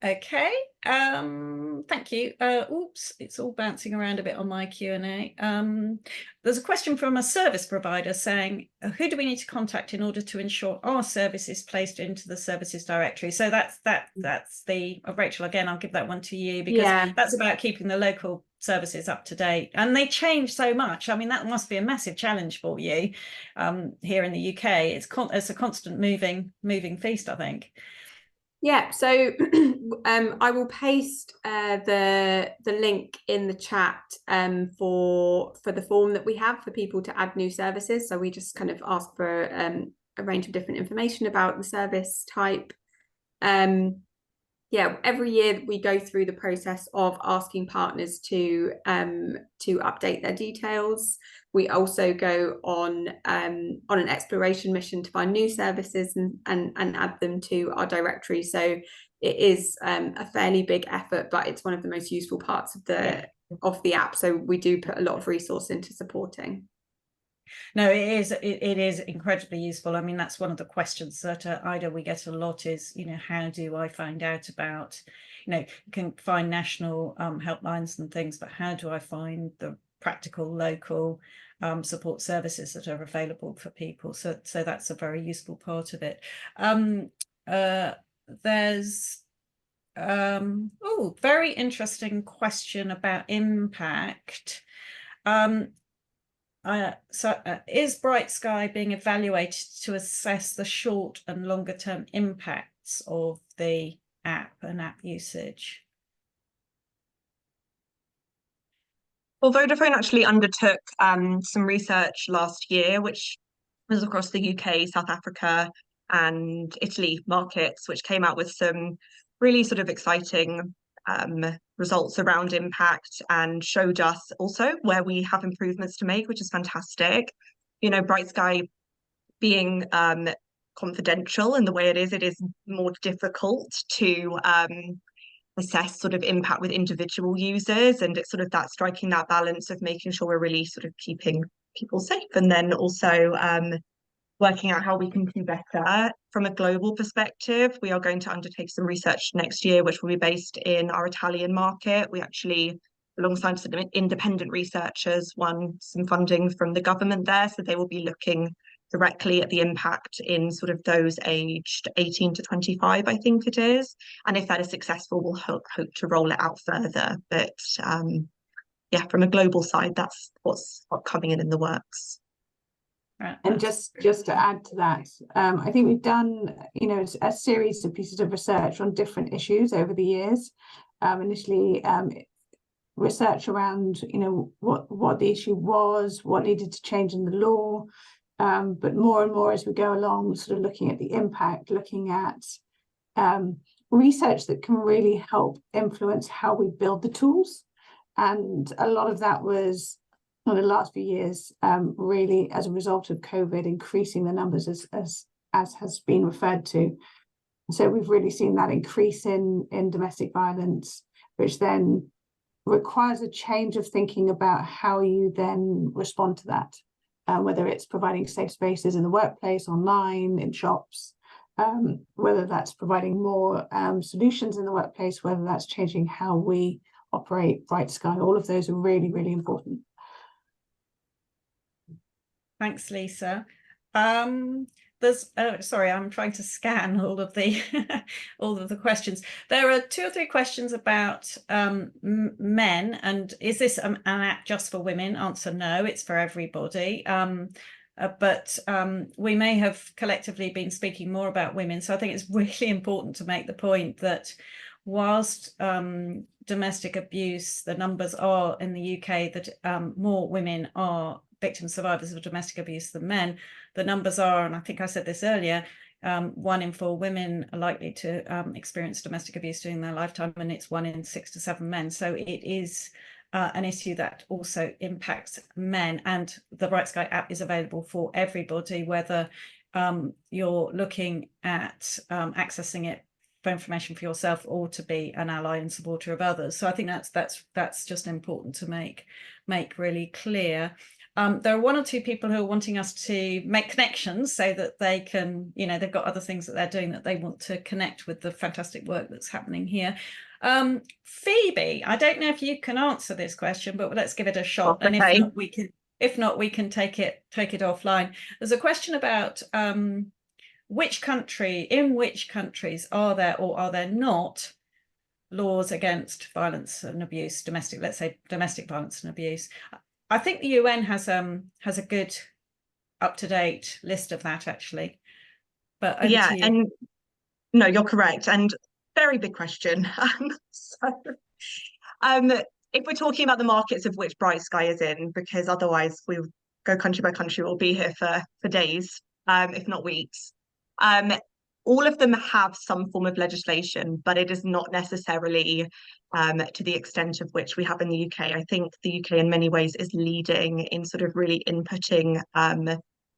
Okay, thank you. Oops, it's all bouncing around a bit on my Q&A. There's a question from a service provider saying, who do we need to contact in order to ensure our service is placed into the services directory? So that's the, Rachel, again, I'll give that one to you, because that's about keeping the local services up to date, and they change so much. I mean, that must be a massive challenge for you here in the UK. It's a constant moving feast, I think. Yeah, so I will paste the link in the chat for the form that we have for people to add new services. So we just kind of ask for a range of different information about the service type. Yeah, every year we go through the process of asking partners to update their details. We also go on an exploration mission to find new services and add them to our directory. So it is a fairly big effort, but it's one of the most useful parts of the app. So we do put a lot of resource into supporting. No, it is incredibly useful. I mean, that's one of the questions that Ida, we get a lot is, you know, how do I find out about, you know, you can find national helplines and things, but how do I find the practical local support services that are available for people? So that's a very useful part of it. There's Oh, very interesting question about impact. Is Bright Sky being evaluated to assess the short and longer term impacts of the app and app usage? Well, Vodafone actually undertook some research last year, which was across the UK, South Africa, and Italy markets, which came out with some really sort of exciting results around impact and showed us also where we have improvements to make, which is fantastic. You know, Bright Sky being confidential in the way it is more difficult to assess sort of impact with individual users, and it's sort of that striking that balance of making sure we're really sort of keeping people safe, and then also working out how we can do better from a global perspective. We are going to undertake some research next year, which will be based in our Italian market. We actually, alongside some independent researchers, won some funding from the government there, so they will be looking directly at the impact in sort of those aged 18 to 25, I think it is. And if that is successful, we'll hope to roll it out further. But yeah, from a global side, that's what's coming in the works. And just to add to that, I think we've done, you know, a series of pieces of research on different issues over the years. Initially, research around, you know, what the issue was, what needed to change in the law, but more and more as we go along, sort of looking at the impact, looking at research that can really help influence how we build the tools. And a lot of that was, in the last few years, really as a result of COVID, increasing the numbers as has been referred to. So we've really seen that increase in domestic violence, which then requires a change of thinking about how you then respond to that, whether it's providing safe spaces in the workplace, online, in shops, whether that's providing more solutions in the workplace, whether that's changing how we operate Bright Sky. All of those are really, really important. Thanks, Lisa. Sorry, I'm trying to scan all of the all of the questions. There are 2 or 3 questions about men, and is this an app just for women? Answer: no, it's for everybody. But we may have collectively been speaking more about women, so I think it's really important to make the point that whilst domestic abuse, the numbers are in the UK that more women are victim survivors of domestic abuse than men, the numbers are, and I think I said this earlier, 1 in 4 women are likely to experience domestic abuse during their lifetime, and it's 1 in 6 to 7 men. So it is an issue that also impacts men, and the Bright Sky app is available for everybody, whether you're looking at accessing it for information for yourself or to be an ally and supporter of others. So I think that's just important to make really clear. There are 1 or 2 people who are wanting us to make connections so that they can, you know, they've got other things that they're doing that they want to connect with the fantastic work that's happening here. Phoebe, I don't know if you can answer this question, but let's give it a shot. Okay. And if not, we can take it offline. There's a question about in which countries are there or are there not laws against violence and abuse, let's say domestic violence and abuse. I think the UN has a good up-to-date list of that, actually. But yeah, and no, you're correct, and very big question. If we're talking about the markets of which Bright Sky is in, because otherwise we'll go country by country, we'll be here for days, if not weeks. All of them have some form of legislation, but it is not necessarily to the extent of which we have in the UK. I think the UK in many ways is leading in sort of really inputting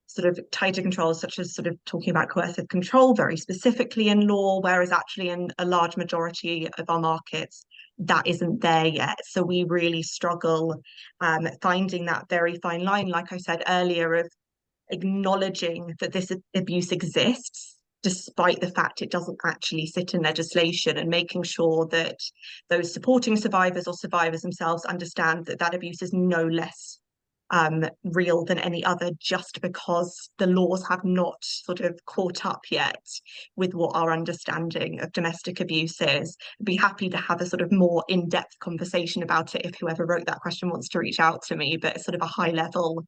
sort of tighter controls, such as sort of talking about coercive control very specifically in law, whereas actually in a large majority of our markets, that isn't there yet. So we really struggle finding that very fine line, like I said earlier, of acknowledging that this abuse exists, despite the fact it doesn't actually sit in legislation, and making sure that those supporting survivors or survivors themselves understand that that abuse is no less real than any other, just because the laws have not sort of caught up yet with what our understanding of domestic abuse is. I'd be happy to have a sort of more in-depth conversation about it if whoever wrote that question wants to reach out to me, but sort of a high level,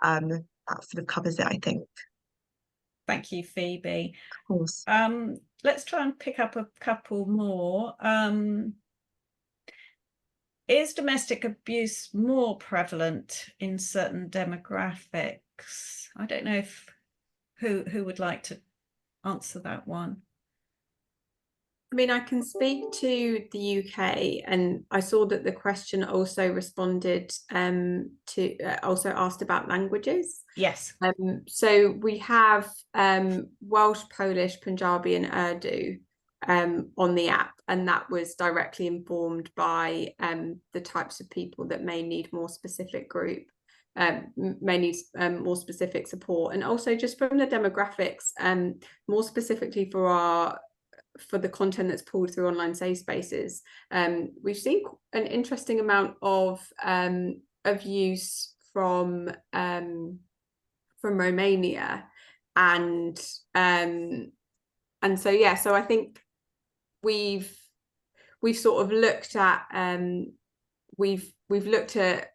that sort of covers it, I think. Thank you, Phoebe. Of course. Let's try and pick up a couple more. Is domestic abuse more prevalent in certain demographics? I don't know if who would like to answer that one. I mean, I can speak to the UK, and I saw that the question also responded to also asked about languages. Yes. So we have Welsh, Polish, Punjabi, and Urdu on the app, and that was directly informed by the types of people that may need more specific may need more specific support, and also just from the demographics, more specifically for the content that's pulled through online safe spaces. We've seen an interesting amount of use from Romania, and so yeah, so I think we've sort of looked at we've looked at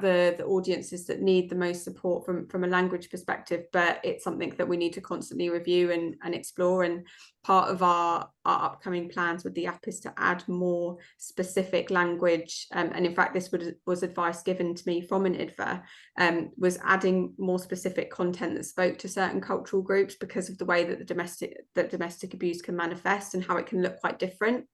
the audiences that need the most support from a language perspective, but it's something that we need to constantly review and explore. And part of our upcoming plans with the app is to add more specific language, and in fact this was advice given to me from an IDVA, was adding more specific content that spoke to certain cultural groups, because of the way that domestic abuse can manifest and how it can look quite different.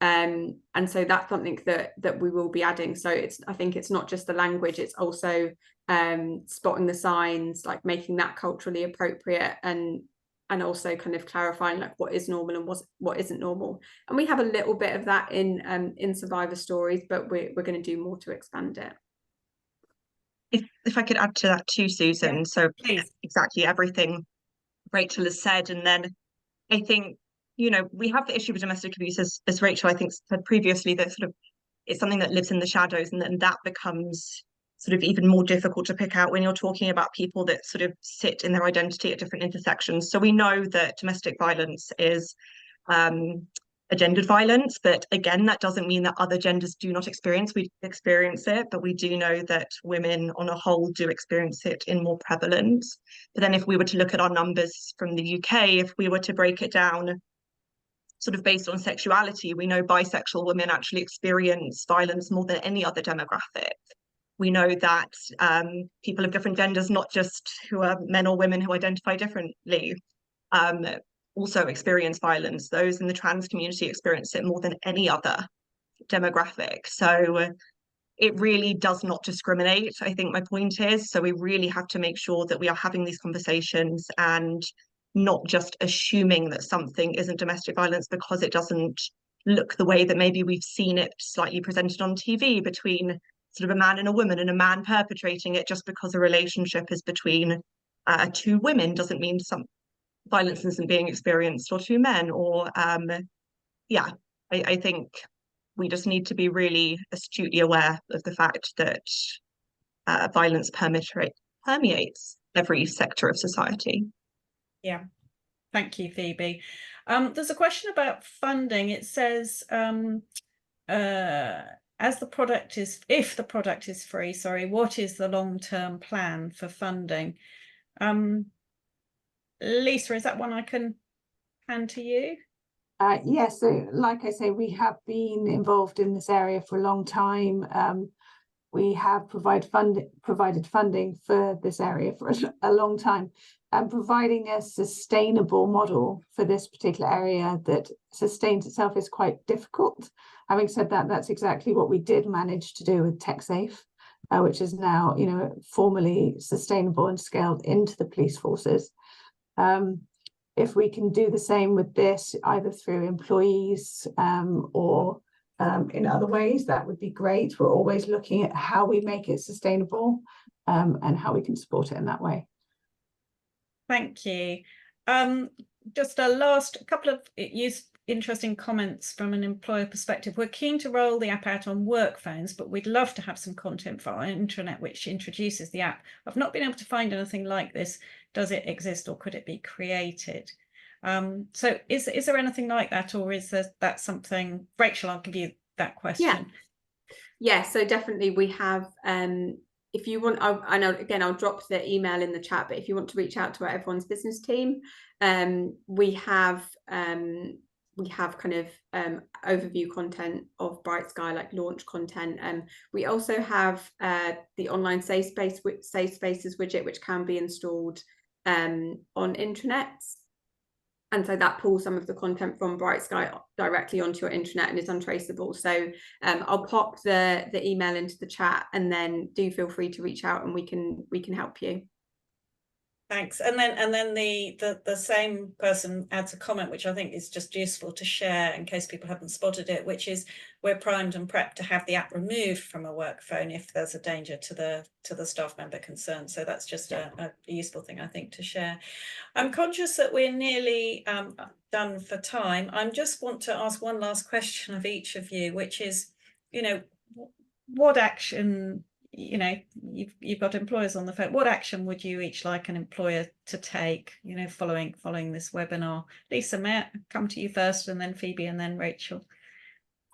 And so that's something that we will be adding. So I think it's not just the language, it's also spotting the signs, like making that culturally appropriate, and also kind of clarifying like what is normal and what isn't normal. And we have a little bit of that in survivor stories, but we're going to do more to expand it. If I could add to that too, Susan. Yeah, so please. Exactly everything Rachel has said, and then I think, you know, we have the issue with domestic abuse, as Rachel, I think, said previously, that sort of it's something that lives in the shadows, and then that becomes sort of even more difficult to pick out when you're talking about people that sort of sit in their identity at different intersections. So we know that domestic violence is a gendered violence, but again, that doesn't mean that other genders do not experience it, but we do know that women on a whole do experience it in more prevalence. But then if we were to look at our numbers from the UK, if we were to break it down sort of based on sexuality, we know bisexual women actually experience violence more than any other demographic. We know that people of different genders, not just who are men or women who identify differently, also experience violence. Those in the trans community experience it more than any other demographic. So it really does not discriminate, I think my point is. So we really have to make sure that we are having these conversations and not just assuming that something isn't domestic violence because it doesn't look the way that maybe we've seen it slightly presented on TV between sort of a man and a woman, and a man perpetrating it. Just because a relationship is between two women doesn't mean some violence isn't being experienced, or two men, or yeah, I think we just need to be really astutely aware of the fact that violence permeates every sector of society. Yeah, thank you, Phoebe. There's a question about funding. It says, if the product is free, what is the long-term plan for funding? Lisa, is that one I can hand to you? Yes, so like I say, we have been involved in this area for a long time. We have provided funding for this area for a long time, and providing a sustainable model for this particular area that sustains itself is quite difficult. Having said that, that's exactly what we did manage to do with TechSafe, which is now, you know, formally sustainable and scaled into the police forces. If we can do the same with this, either through employees or in other ways, that would be great. We're always looking at how we make it sustainable and how we can support it in that way. Thank you. Just a last couple of, you interesting comments from an employer perspective. We're keen to roll the app out on work phones, but we'd love to have some content for our intranet which introduces the app. I've not been able to find anything like this. Does it exist, or could it be created? So is there anything like that, or is that something, Rachel, I'll give you that question. Yeah, so definitely we have, if you want, I know, again, I'll drop the email in the chat, but if you want to reach out to our Everyone's Business team, we have kind of overview content of Bright Sky, like launch content. We also have the online safe spaces widget, which can be installed on intranets. And so that pulls some of the content from Bright Sky directly onto your intranet and is untraceable. So I'll pop the email into the chat, and then do feel free to reach out and we can help you. Thanks. And then the same person adds a comment which I think is just useful to share in case people haven't spotted it, which is we're primed and prepped to have the app removed from a work phone if there's a danger to the staff member concerned. So that's just a useful thing, I think, to share. I'm conscious that we're nearly done for time. I just want to ask one last question of each of you, which is, what action, you've got employers on the phone. What action would you each like an employer to take, following this webinar? Lisa, may I come to you first, and then Phoebe, and then Rachel?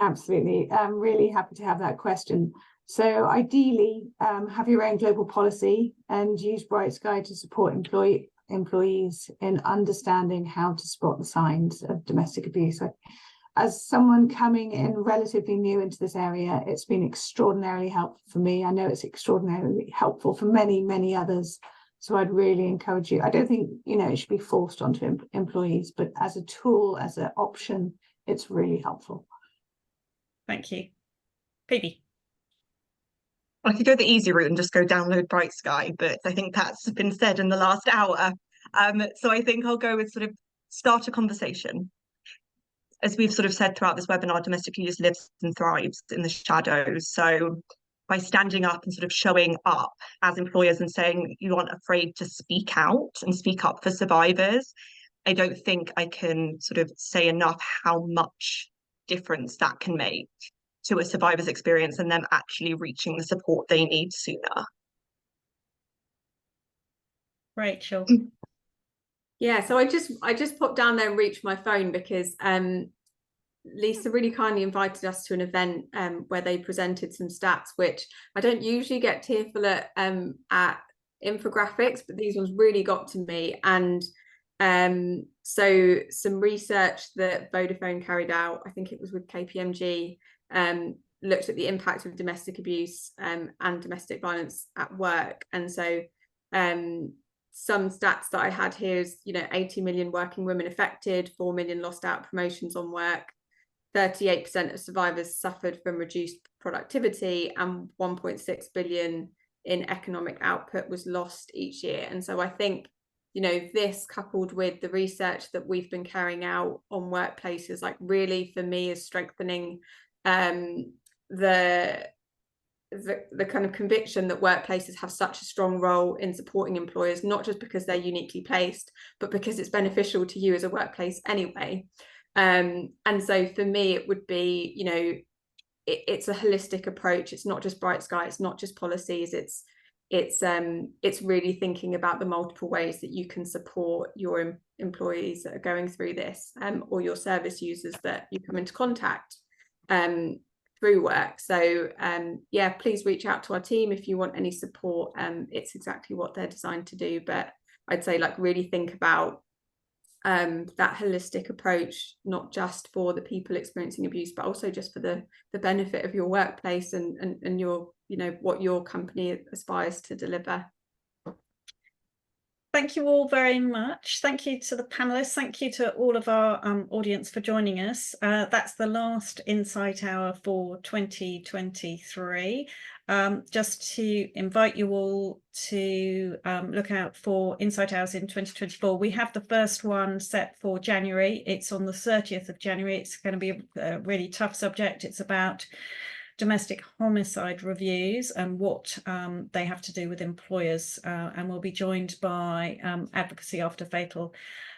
Absolutely. I'm really happy to have that question. So ideally, have your own global policy and use Bright Sky to support employees in understanding how to spot the signs of domestic abuse. As someone coming in relatively new into this area, it's been extraordinarily helpful for me. I know it's extraordinarily helpful for many, many others. So I'd really encourage you. I don't think, it should be forced onto employees, but as a tool, as an option, it's really helpful. Thank you. Phoebe? I could go the easy route and just go download Bright Sky, but I think that's been said in the last hour. So I think I'll go with sort of start a conversation. As we've sort of said throughout this webinar, domestic abuse lives and thrives in the shadows. So by standing up and sort of showing up as employers and saying you aren't afraid to speak out and speak up for survivors, I don't think I can sort of say enough how much difference that can make to a survivor's experience and them actually reaching the support they need sooner. Rachel? Yeah, so I just popped down there and reached my phone because Lisa really kindly invited us to an event where they presented some stats, which I don't usually get tearful at infographics, but these ones really got to me. And so some research that Vodafone carried out, I think it was with KPMG, looked at the impact of domestic abuse and domestic violence at work. And so some stats that I had here is, 80 million working women affected, 4 million lost out promotions on work, 38% of survivors suffered from reduced productivity, and 1.6 billion in economic output was lost each year. And so I think, this coupled with the research that we've been carrying out on workplaces, like really for me is strengthening the kind of conviction that workplaces have such a strong role in supporting employers, not just because they're uniquely placed, but because it's beneficial to you as a workplace anyway. And so for me, it would be, it's a holistic approach. It's not just Bright Sky. It's not just policies. It's really thinking about the multiple ways that you can support your employees that are going through this, or your service users that you come into contact through work. So yeah, please reach out to our team if you want any support. It's exactly what they're designed to do. But I'd say really think about that holistic approach, not just for the people experiencing abuse, but also just for the benefit of your workplace and your, what your company aspires to deliver. Thank you all very much. Thank you to the panelists. Thank you to all of our audience for joining us. That's the last Insight Hour for 2023. Just to invite you all to look out for Insight Hours in 2024. We have the first one set for January. It's on the 30th of January. It's going to be a really tough subject. It's about domestic homicide reviews and what they have to do with employers, and we'll be joined by Advocacy After Fatal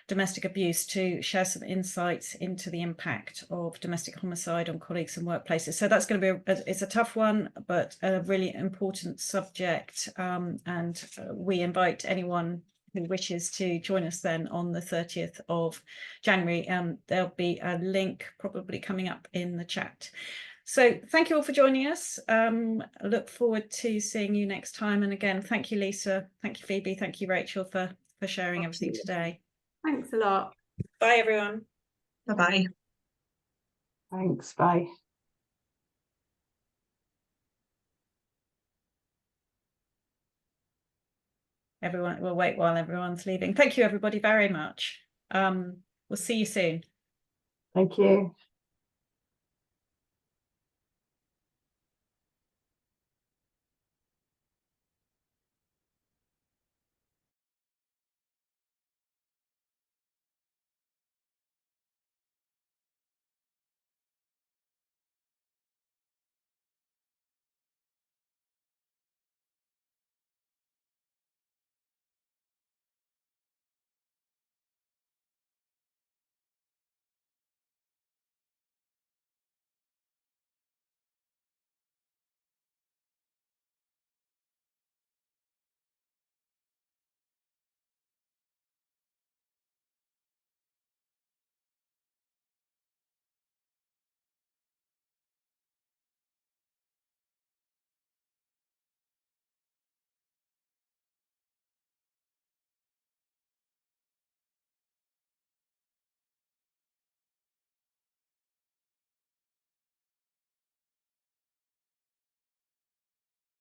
domestic abuse to share some insights into the impact of domestic homicide on colleagues and workplaces. So that's going to be it's a tough one, but a really important subject, and we invite anyone who wishes to join us then on the 30th of January. There'll be a link probably coming up in the chat. So thank you all for joining us. I look forward to seeing you next time. And again, thank you, Lisa. Thank you, Phoebe. Thank you, Rachel, for sharing everything today. Thanks a lot. Bye, everyone. Bye-bye. Thanks, bye. Everyone, we'll wait while everyone's leaving. Thank you, everybody, very much. We'll see you soon. Thank you.